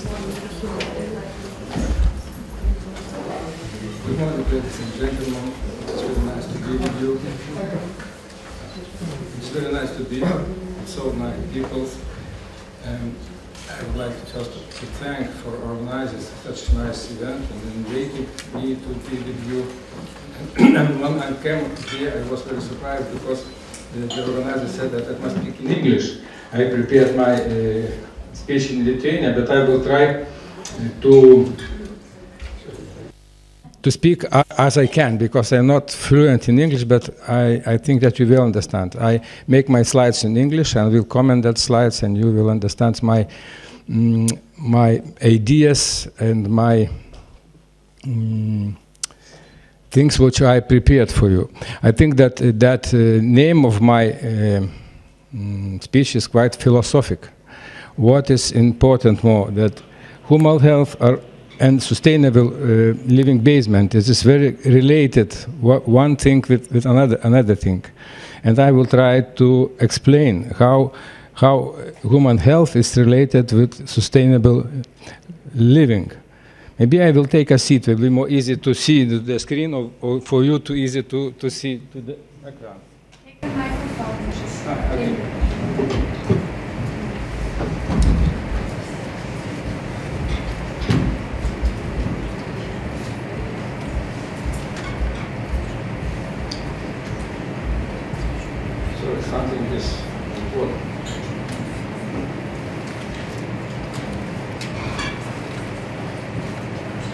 Good morning, ladies and gentlemen. It's very nice to be with you. It's very nice to be with so many people. And I would like just to thank for organizing such a nice event and inviting me to be with you. And when I came here, I was very surprised because the organizer said that I must speak in English. I prepared my speech in Lithuania, but I will try to speak as I can, because I'm not fluent in English, but I think that you will understand. I make my slides in English and will comment that slides, and you will understand my my ideas and my things which I prepared for you. I think that that name of my speech is quite philosophic. What is important more, that human health and sustainable living basement is very related, one thing with another thing. And I will try to explain how human health is related with sustainable living. Maybe I will take a seat. It will be more easy to see the screen, or for you too easy to see to the background. Take the microphone. Okay. So something is important.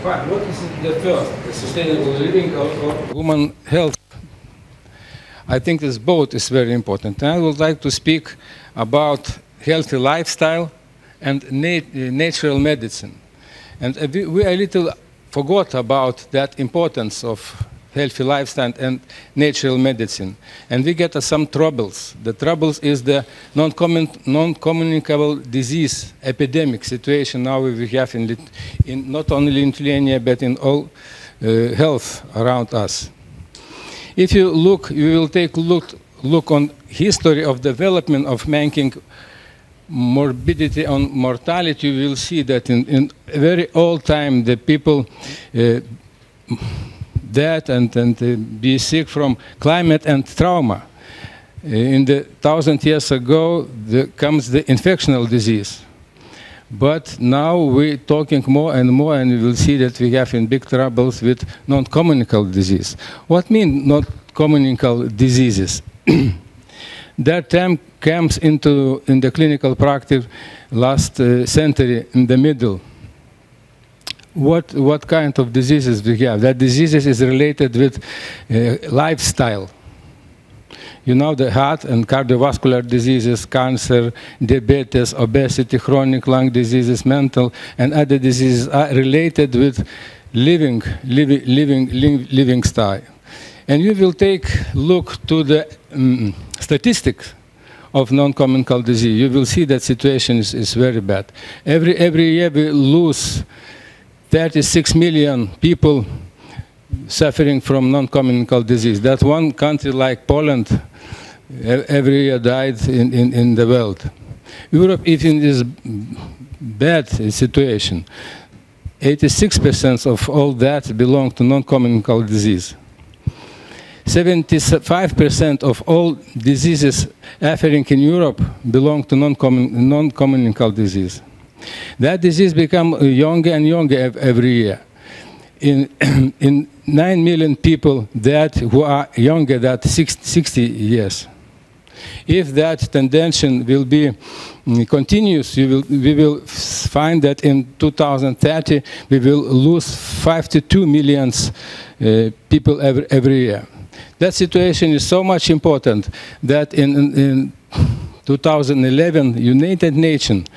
Fine. What is the first? The sustainable living or human health? I think this both is very important. And I would like to speak about healthy lifestyle and natural medicine. And we a little forgot about that importance of healthy lifestyle and natural medicine. And we get some troubles. The troubles is the non-communicable disease epidemic situation now we have in not only in Lithuania, but in all health around us. If you look, you will take a look on history of development of mankind, morbidity and mortality. You will see that in very old time the people dead and be sick from climate and trauma. In the 1,000 years ago comes the infectional disease. But now we're talking more and more, and we will see that we have in big troubles with non-communicable disease. What mean non-communicable diseases? That term comes in the clinical practice last century in the middle. What kind of diseases we have? That diseases is related with lifestyle. You know, the heart and cardiovascular diseases, cancer, diabetes, obesity, chronic lung diseases, mental and other diseases are related with living style. And you will take a look to the statistics of non-communicable disease. You will see that situation is very bad. Every year we lose 36 million people suffering from non-communicable disease. That one country like Poland every year died in the world. Europe is in this bad situation. 86% of all that belong to non-communicable disease. 75% of all diseases affecting in Europe belong to non-communicable disease. That disease becomes younger and younger every year. In 9 million people that who are younger than 60 years. If that tendency will be continuous, we will find that in 2030 we will lose 52 million people every year. That situation is so much important that in 2011, United Nations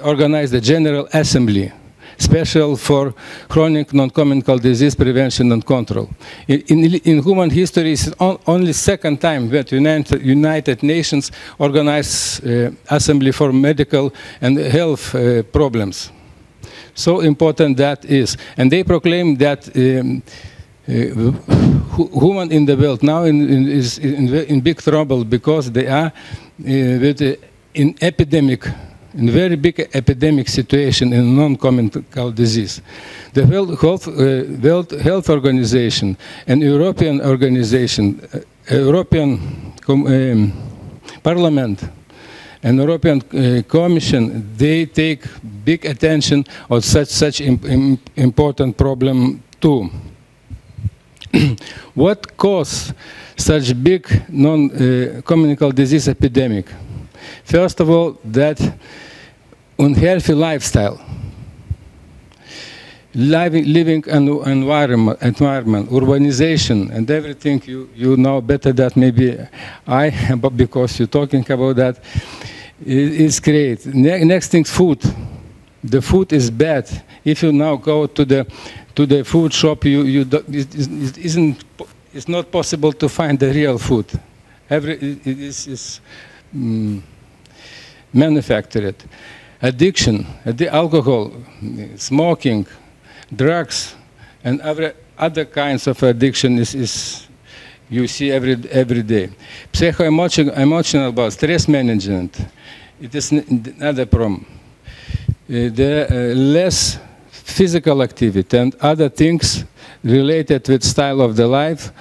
organized a General Assembly special for chronic non-communicable disease prevention and control. In human history, it's only second time that United Nations organized assembly for medical and health problems. So important that is. And they proclaim that human in the world now is in big trouble because they are in epidemic in very big epidemic situation in non-communicable disease. The World Health Organization and European Organization, European Parliament and European Commission, they take big attention on such important problem too. What caused such big non-communicable disease epidemic? First of all, that unhealthy lifestyle, living environment, urbanization, and everything you know better that maybe I, but because you're talking about that, is great. Next thing, food. The food is bad. If you now go to the food shop, it's not possible to find the real food. It is manufactured. Addiction, alcohol, smoking, drugs, and other kinds of addiction is you see every day. Psycho-emotional stress management, it is another problem. The less physical activity and other things related with style of the life,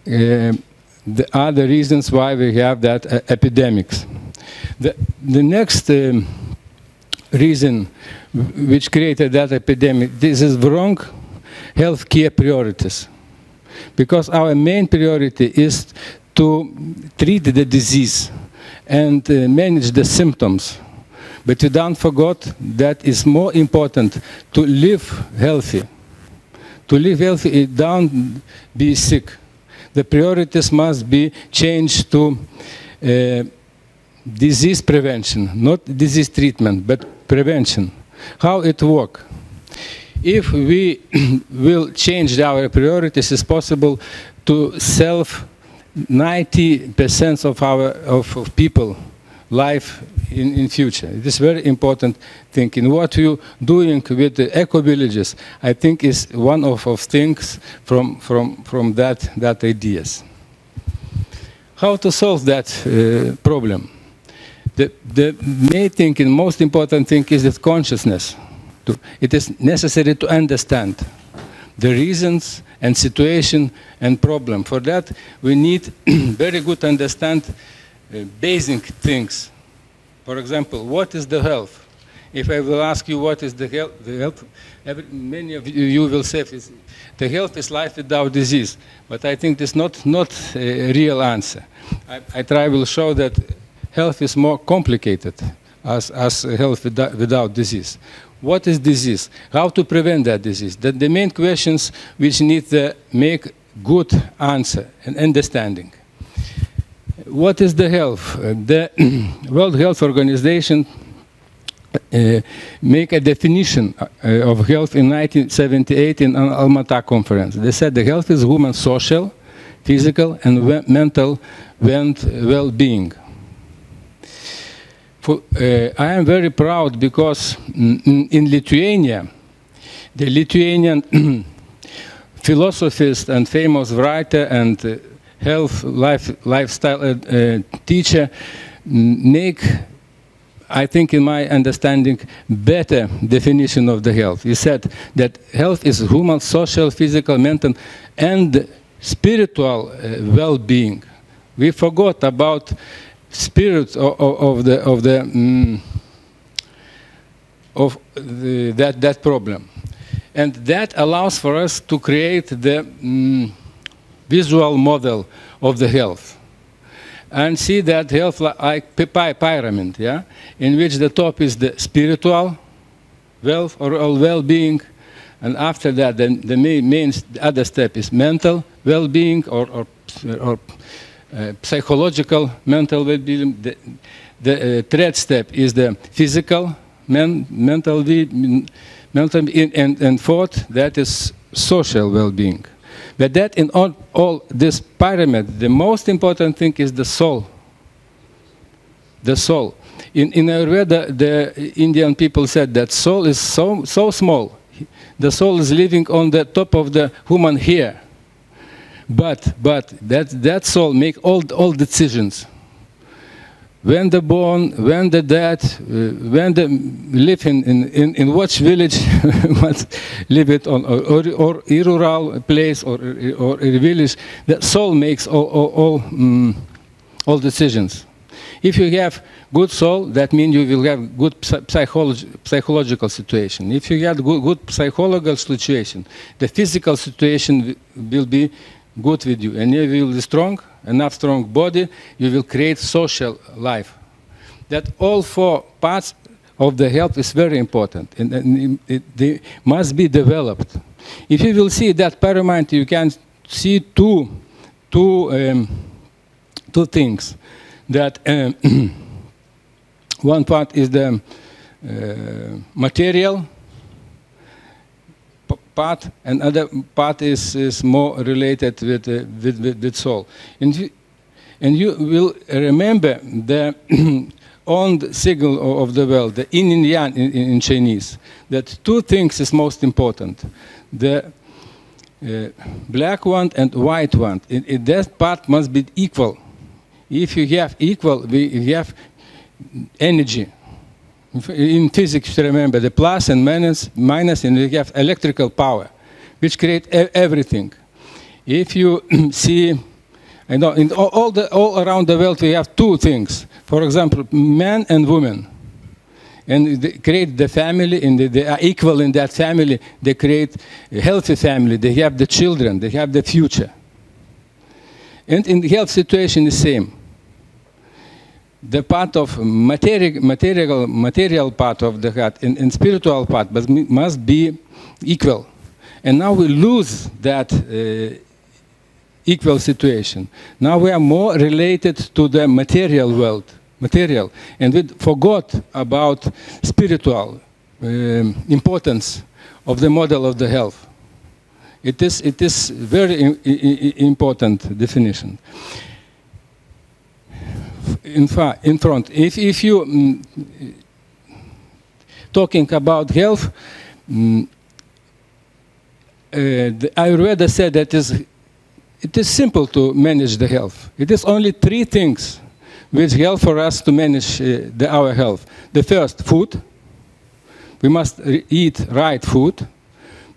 the other reasons why we have that epidemics. The next reason which created that epidemic, this is wrong healthcare priorities. Because our main priority is to treat the disease and manage the symptoms. But we don't forget that it's more important to live healthy. To live healthy, don't be sick. The priorities must be changed to disease prevention, not disease treatment, but prevention. How it works? If we will change our priorities, it's possible to save 90% of people life in future. It is very important thing. In what you doing with the eco-villages, I think is one of things from that ideas. How to solve that problem? The main thing and most important thing is that consciousness. It is necessary to understand the reasons and situation and problem. For that, we need very good understand basic things. For example, what is the health? If I will ask you what is the health, many of you will say the health is life without disease. But I think this is not a real answer. I will show that health is more complicated as health without disease. What is disease? How to prevent that disease? The main questions which need to make good answer and understanding. What is the health? The World Health Organization make a definition of health in 1978 in an Almaty conference. They said the health is human social, physical, and mental well-being. I am very proud because in Lithuania, the Lithuanian philosophist and famous writer and health lifestyle teacher make, I think in my understanding, better definition of the health. He said that health is human, social, physical, mental, and spiritual well-being. We forgot about spirit of that problem, and that allows for us to create the visual model of the health, and see that health like pyramid, yeah, in which the top is the spiritual wealth or well-being, and after that the main other step is mental well-being or psychological mental well-being. The third step is the physical mental and fourth, that is social well-being. But that in all this pyramid, the most important thing is the soul. The soul. In Ayurveda, the Indian people said that soul is so small. The soul is living on the top of the human hair. But that soul make all decisions. when the born, when the dead, when they live in which village, must live it on, or a rural place, or a village. The soul makes all decisions. If you have good soul, that means you will have good psychological situation. If you have good psychological situation, the physical situation will be good with you, and you will be strong, enough strong body, you will create social life. That all four parts of the health is very important, and they must be developed. If you will see that pyramid, you can see two things. That one part is the material part, and other part is more related with soul. And you will remember the own signal of the world, the yin and yang in Chinese. That two things is most important: the black one and white one. That part must be equal. If you have equal, we have energy. In physics, remember the plus and minus, and we have electrical power, which create everything. If you see, I know, all around the world we have two things. For example, man and woman, and they create the family, and they are equal in that family. They create a healthy family. They have the children. They have the future. And in the health situation, the same. The part of material part of the heart and spiritual part must be equal. And now we lose that equal situation. Now we are more related to the material world, and we forgot about spiritual importance of the model of the health. It is very important definition. In front, if you talking about health, the Ayurveda said that it is simple to manage the health. It is only three things which help for us to manage our health. The first, food. We must eat right food.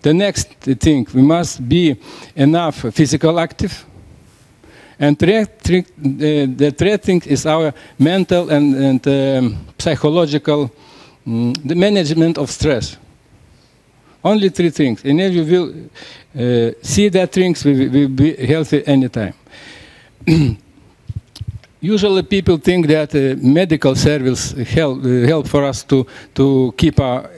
The next thing, we must be enough physical active. And the third thing is our mental and psychological, the management of stress. Only three things. And if you will see that things, we will be healthy anytime. Usually people think that medical service help for us to keep our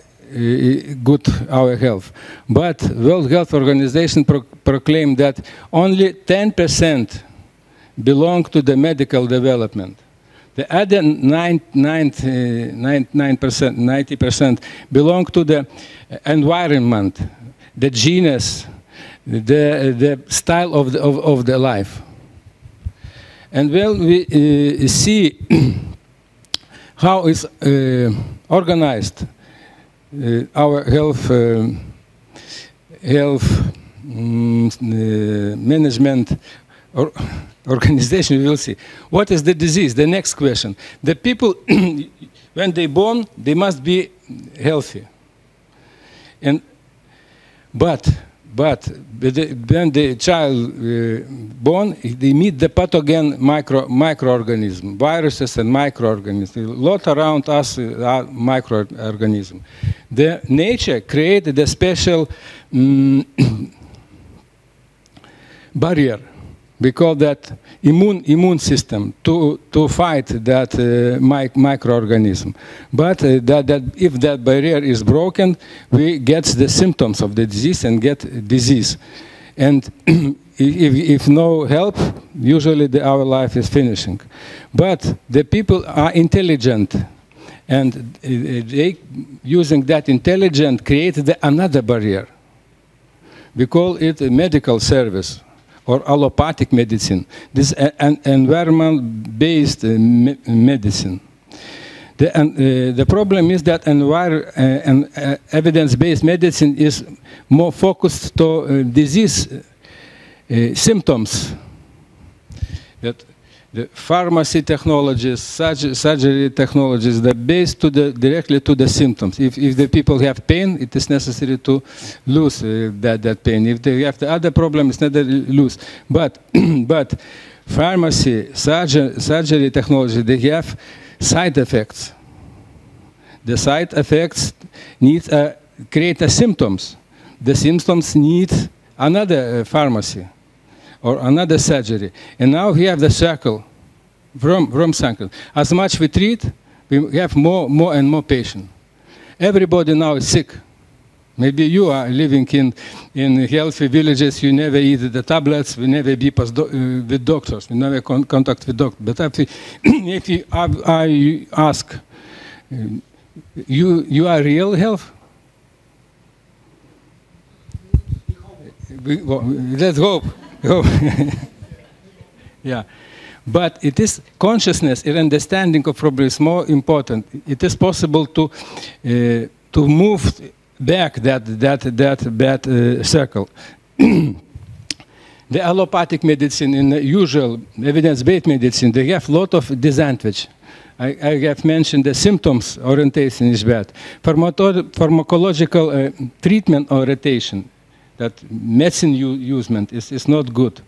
health. But World Health Organization proclaimed that only 10% belong to the medical development. The other 90% belong to the environment, the genus, the style of the life. And when we see how is organized our health management organization, we will see. What is the disease? The next question. The people, when they born, they must be healthy. But when the child born, they meet the pathogen microorganism, viruses and microorganisms. A lot around us are microorganisms. The nature created a special barrier. We call that immune system to fight that microorganism. But if that barrier is broken, we get the symptoms of the disease and get disease. And if no help, usually our life is finishing. But the people are intelligent, and they, using that intelligence, create another barrier. We call it a medical service, or allopathic medicine. This an environment-based medicine. The problem is that evidence-based medicine is more focused to disease symptoms. That the pharmacy technologies, surgery technologies, they're based directly to the symptoms. If the people have pain, it is necessary to lose that pain. If they have the other problem, it's not lose. But pharmacy, surgery technology, they have side effects. The side effects create symptoms. The symptoms need another pharmacy or another surgery. And now we have the circle from cycle. As much we treat, we have more and more patients. Everybody now is sick. Maybe you are living in healthy villages, you never eat the tablets, we never be with doctors, we never contact with doctors. But if you ask, you are real health? Let's hope. Yeah. But it is consciousness and understanding of problem is more important. It is possible to move back that bad circle. The allopathic medicine and the usual evidence-based medicine, they have a lot of disadvantage. I have mentioned the symptoms orientation is bad. Pharmacological treatment orientation, that medicine usement is not good.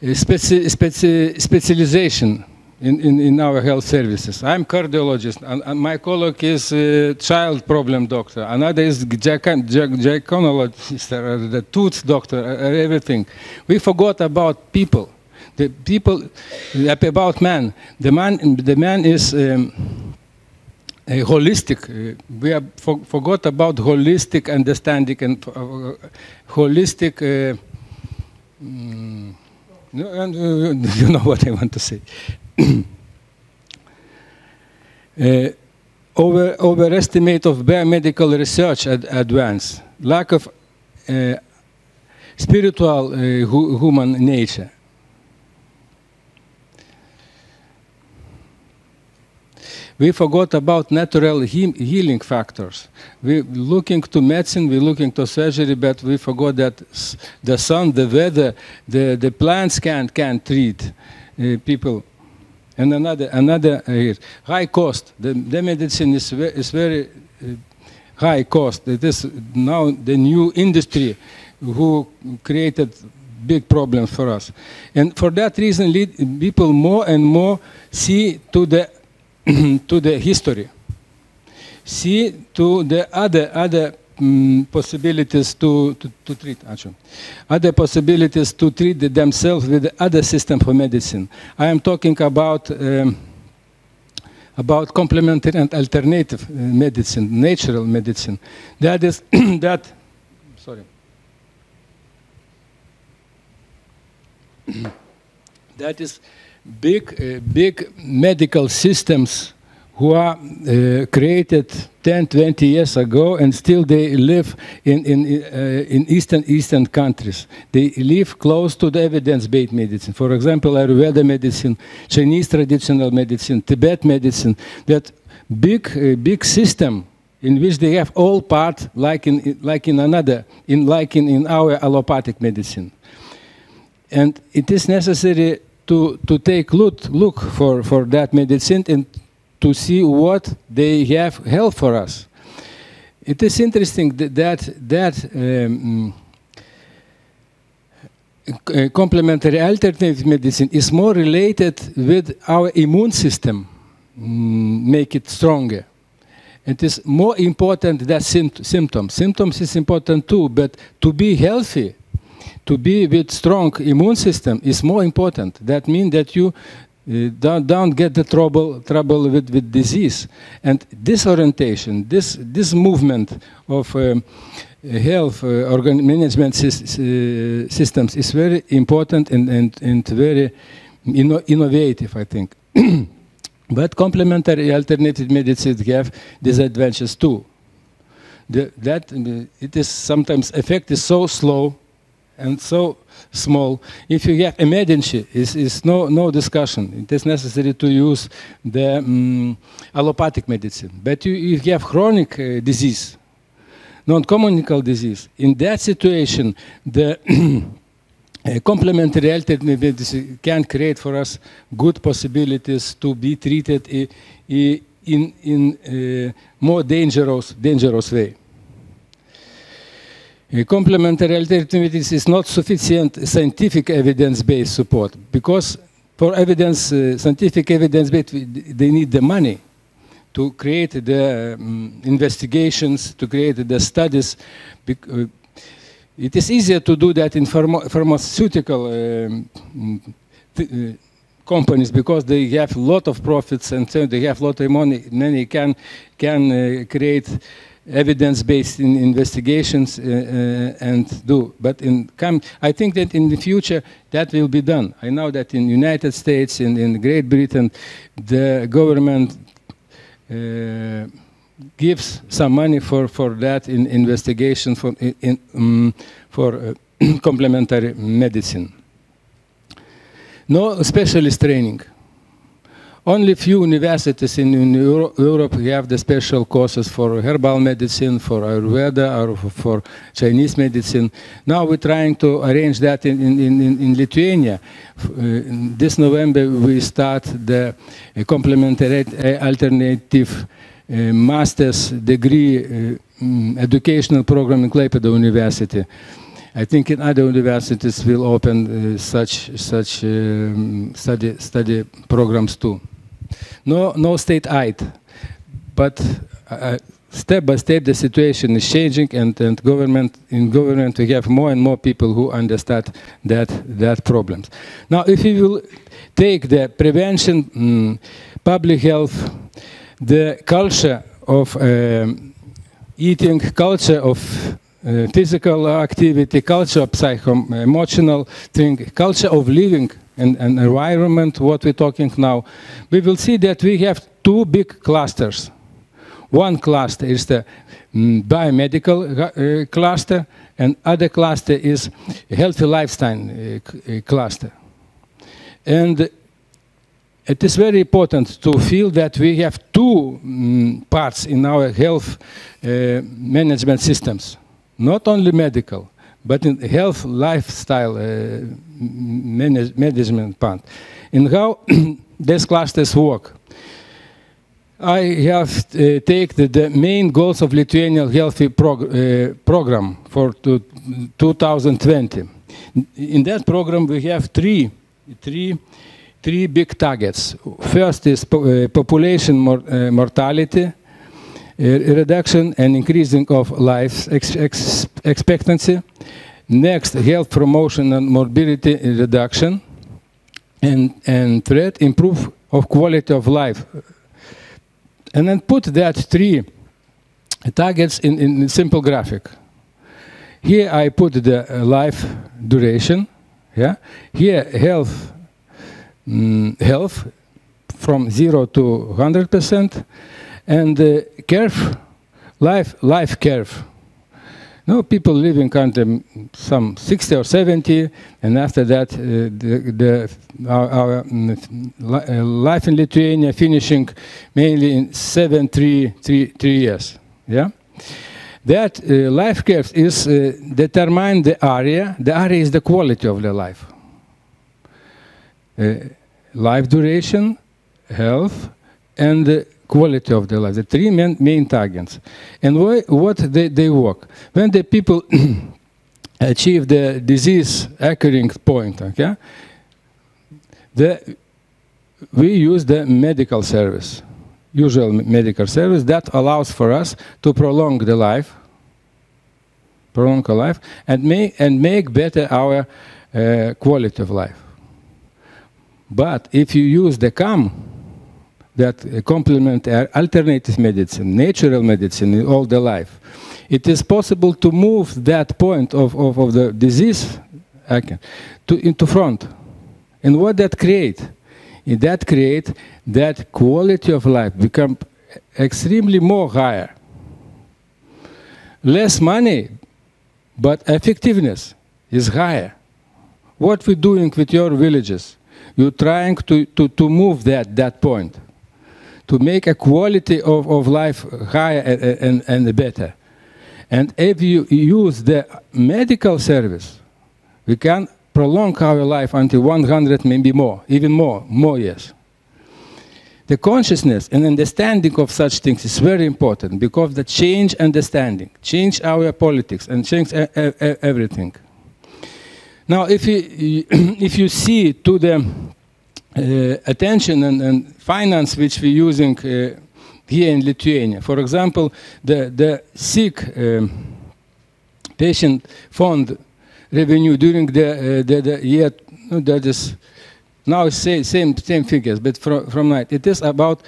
Specialization in our health services. I'm cardiologist, and my colleague is a child problem doctor. Another is gynecologist, the tooth doctor, everything. We forgot about people. The people about man. The man is holistic. We have forgot about holistic understanding and holistic. You know what I want to say. Overestimate of biomedical research advance. Lack of spiritual human nature. We forgot about natural healing factors. We're looking to medicine, we're looking to surgery, but we forgot that the sun, the weather, the plants can treat people. And another high cost. The medicine is very high cost. It is now the new industry who created big problems for us. And for that reason, people more and more see to the history, see to the other possibilities to treat, other possibilities to treat themselves with the other system for medicine. I am talking about complementary and alternative medicine, natural medicine. That is that is big medical systems who are created 10, 20 years ago, and still they live in eastern countries. They live close to the evidence-based medicine. For example, Ayurveda medicine, Chinese traditional medicine, Tibet medicine. That big system in which they have all part like in our allopathic medicine, and it is necessary to take look for that medicine and to see what they have help for us. It is interesting that complementary alternative medicine is more related with our immune system, make it stronger. It is more important than symptoms. Symptoms is important too, but to be healthy, to be with strong immune system is more important. That means that you don't get the trouble with disease. And this orientation, this movement of health management systems is very important and very innovative, I think. But complementary alternative medicine have disadvantages too. It is sometimes effect is so slow and so small. If you have emergency, is no discussion. It is necessary to use the allopathic medicine. But if you have chronic disease, non-communicable disease, in that situation, the Complementary alternative medicine can create for us good possibilities to be treated in more dangerous way. Complementary alternative medicine is not sufficient scientific evidence-based support, because for scientific evidence-based, they need the money to create the investigations, to create the studies. It is easier to do that in pharmaceutical companies, because they have a lot of profits and so they have a lot of money. Many can create evidence-based investigations and do. But I think that in the future that will be done. I know that in the United States, in Great Britain, the government gives some money for that in investigation for complementary medicine. No specialist training. Only few universities in Europe have the special courses for herbal medicine, for Ayurveda, or for Chinese medicine. Now we're trying to arrange that in Lithuania. This November we start the complementary alternative master's degree educational program in Klaipėda University. I think in other universities will open such study programs too. No state aid, but step by step the situation is changing, and in government we have more and more people who understand that problems. Now, if we will take the prevention, public health, the culture of eating, culture of physical activity, culture of psycho-emotional thing, culture of living and environment, what we're talking now, we will see that we have two big clusters. One cluster is the biomedical cluster, and other cluster is healthy lifestyle cluster. And it is very important to feel that we have two parts in our health management systems. Not only medical, but in health lifestyle management part. And how these clusters work. I have taken the main goals of Lithuanian healthy program for 2020. In that program we have three big targets. First is population mortality reduction and increasing of life expectancy. Next, health promotion and morbidity reduction. And third, improve of quality of life. And then put that three targets in simple graphic. Here I put the life duration. Yeah. Here health from 0 to 100%, and the curve, life curve. No, people living under some 60 or 70, and after that, our life in Lithuania finishing mainly in 3 years. Yeah, that life curve is determine the area. The area is the quality of the life. Life duration, health, and the quality of the life. The three main targets. And what they work. When the people achieve the disease occurring point, okay, we use the medical service, usual medical service that allows for us to prolong the life, and make better our quality of life. But if you use the CAM, that complement alternative medicine, natural medicine in all the life, it is possible to move that point of the disease into front. And what that create? That create that quality of life become extremely more higher. Less money, but effectiveness is higher. What we're doing with your villages? You're trying to move that point, to make a quality of life higher and better. And if you use the medical service, we can prolong our life until 100, maybe more, even more years. The consciousness and understanding of such things is very important because the change understanding, change our politics and change everything. Now, if you see to the attention and finance which we're using here in Lithuania, for example, the sick patient fund revenue during the year, that is now same figures, but from night it is about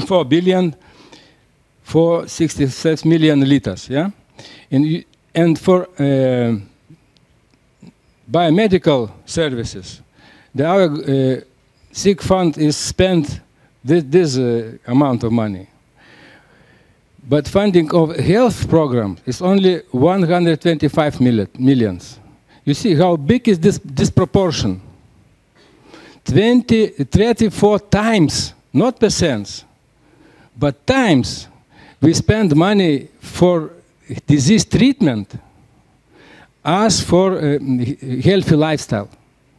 4 billion, 466 million liters, yeah, and for biomedical services, our sick fund is spent this amount of money. But funding of health program is only 125 millions. You see how big is this disproportion? 34 times, not percents, but times we spend money for disease treatment as for healthy lifestyle.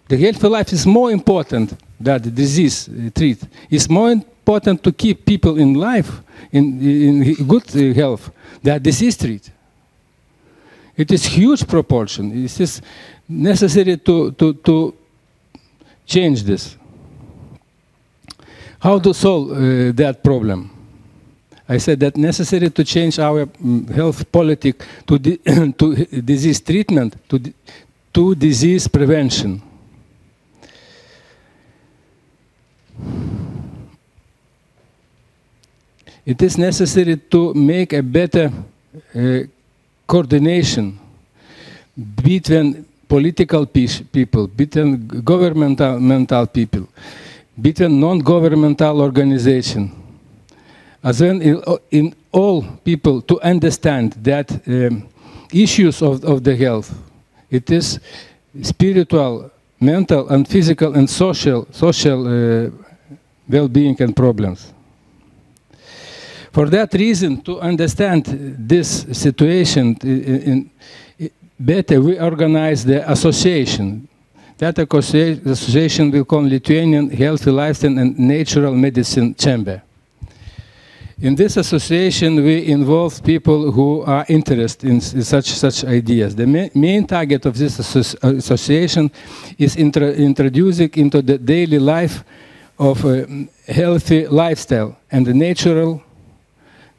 The healthy life is more important than the disease treat. It's more important to keep people in life, in good health, than disease treat. It is huge proportion. It is necessary to change this. How to solve that problem? I said that necessary to change our health politic to disease treatment, to disease prevention. It is necessary to make a better coordination between political people, between governmental people, between non-governmental organizations, as well in all people to understand that issues of the health, it is spiritual, mental and physical and social well-being and problems. For that reason, to understand this situation better, we organize the association. That association will call Lithuanian Healthy Lifestyle and Natural Medicine Chamber. In this association, we involve people who are interested in such ideas. The main target of this association is introducing into the daily life of a healthy lifestyle and the natural,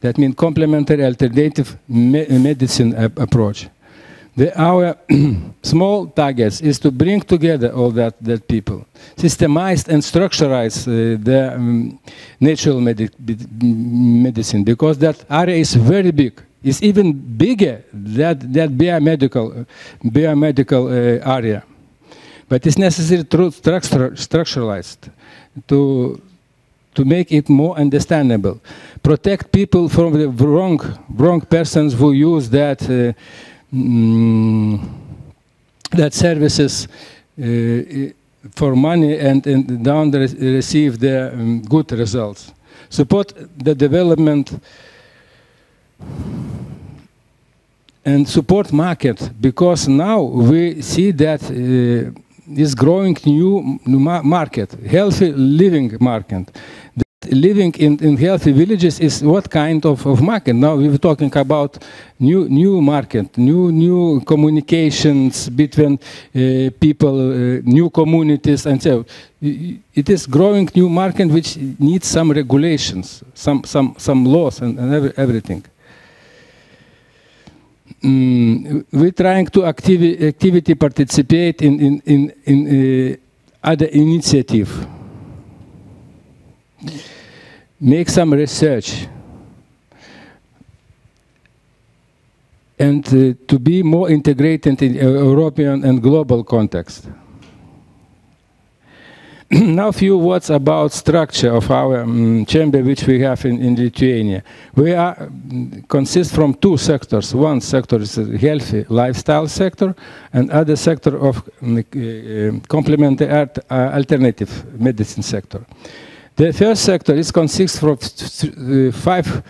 that means complementary alternative medicine approach. Our small targets is to bring together all that people, systemize and structurize the natural medicine, because that area is very big. It's even bigger than that biomedical area. But it's necessary to structuralize to make it more understandable. Protect people from the wrong persons who use that that services for money and don't receive the good results. Support the development and support market, because now we see that is growing new market, healthy living market. Living in healthy villages is what kind of market? Now we're talking about new market, new communications between people, new communities, and so it is growing new market which needs some regulations, some laws and everything. We're trying to activity participate in other initiative. Make some research and to be more integrated in European and global context. Now a few words about structure of our chamber which we have in Lithuania. We consist from two sectors. One sector is a healthy lifestyle sector, and other sector of complementary alternative medicine sector. The first sector consists of 5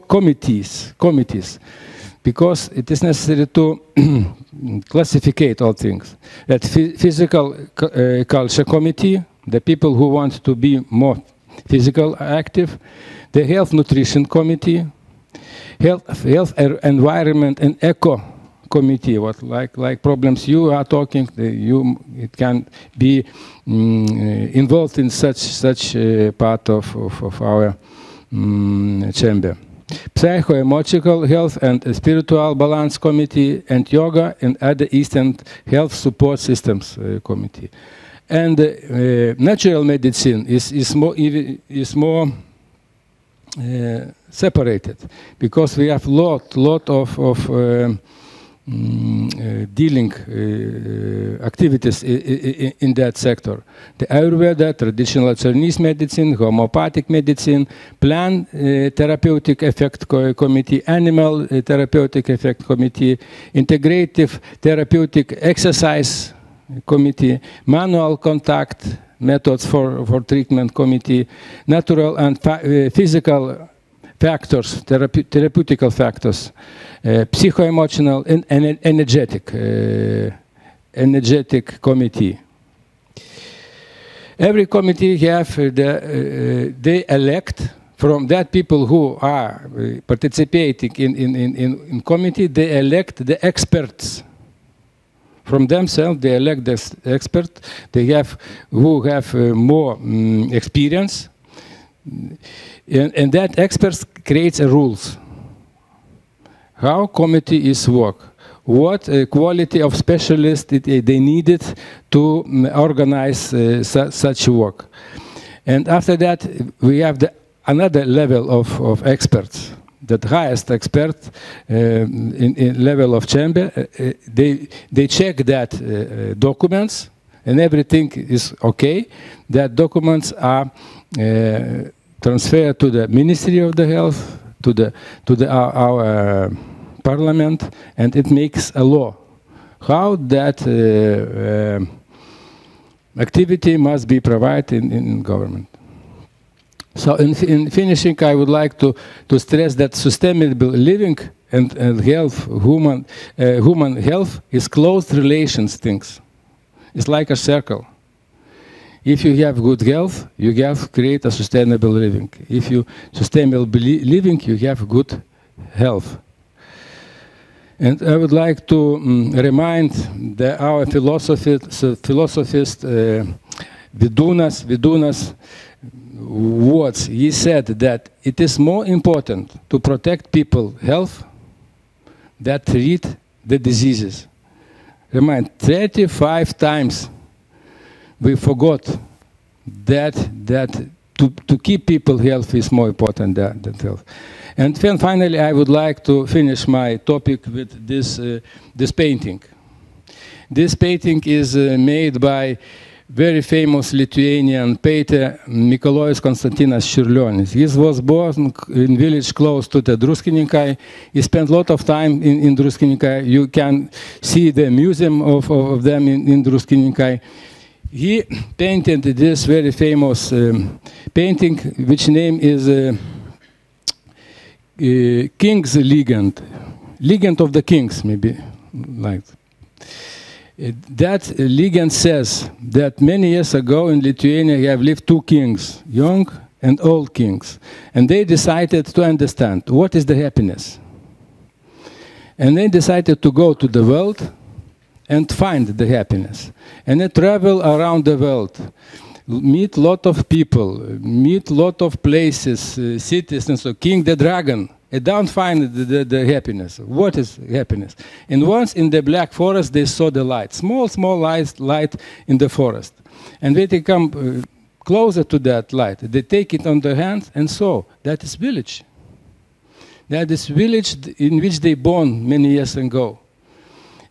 committees. because it is necessary to classificate all things. That physical culture committee, the people who want to be more physical active, the health nutrition committee, health environment and eco committee, what like problems you are talking, it can be involved in such part of our chamber. Psycho-emotional health and spiritual balance committee, and yoga and other Eastern health support systems committee. And natural medicine is more separated, because we have lot of dealing activities in that sector. The Ayurveda, traditional Chinese medicine, homeopathic medicine, plant therapeutic effect committee, animal therapeutic effect committee, integrative therapeutic exercise committee, manual contact methods for treatment committee, natural and physical factors, therapeutical factors, psycho-emotional and energetic committee. Every committee have they elect from that people who are participating in committee, they elect the experts. From themselves, they elect the expert. They have who have more experience, and that experts creates rules. How committee is work? What quality of specialists they needed to organize such work? And after that, we have another level of experts. The highest expert in level of chamber, they check that documents and everything is okay. That documents are transferred to the Ministry of the Health, to our Parliament, and it makes a law. How that activity must be provided in government. So in finishing, I would like to stress that sustainable living and health, human health is close relations things. It's like a circle. If you have good health, you have create a sustainable living. If you sustainable living, you have good health. And I would like to remind our philosophist Vidunas words. He said that it is more important to protect people's health than treat the diseases. Remind, 35 times we forgot that to keep people healthy is more important than health. And then finally, I would like to finish my topic with this painting. This painting is made by very famous Lithuanian painter Mikalojus Konstantinas Čiurlionis. He was born in village close to the Druskininkai. He spent a lot of time in Druskininkai. You can see the museum of them in Druskininkai. He painted this very famous painting, which name is King's Legend. Legend of the Kings, maybe like. That legend says that many years ago in Lithuania have lived two kings, young and old kings. And they decided to understand what is the happiness. And they decided to go to the world and find the happiness. And they travel around the world, meet a lot of people, meet a lot of places, cities, and so King the Dragon. They don't find the happiness. What is happiness? And once in the Black Forest, they saw the light, small light in the forest. And when they come closer to that light, they take it on their hand and saw that is village. That is village in which they born many years ago.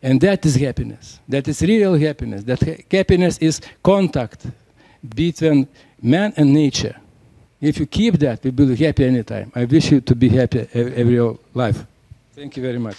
And that is happiness. That is real happiness. That happiness is contact between man and nature. If you keep that, we will be happy anytime. I wish you to be happy every life. Thank you very much.